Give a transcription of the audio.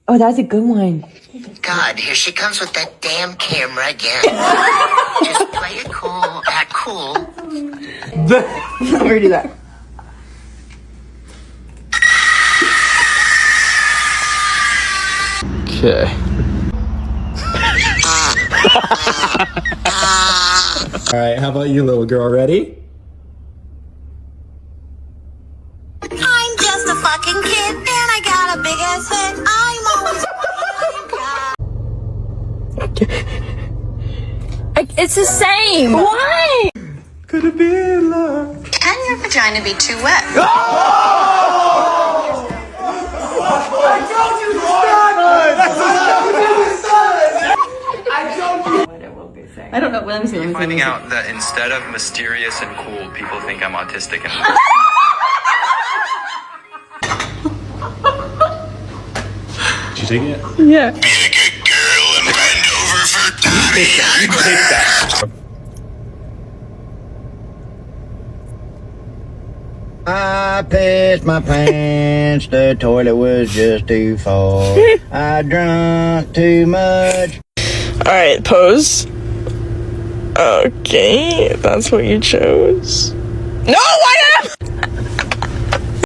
Oh, that's a good one. God, here she comes with that damn camera again. Just play it cool, act cool. Let me do that. Okay. All right, how about you, little girl? Ready? I'm just a fucking kid, and I got a big ass head. I'm always. It's the same. Why? Could it be love? Can your vagina be too wet? I don't know. Let me see. Finding out that instead of mysterious and cool, people think I'm autistic and. Did you take it? Yeah. Be a good girl and bend over for daddy. You take that. I pissed my pants, the toilet was just too full. I drank too much. Alright, pose. Okay, that's what you chose. No, I am!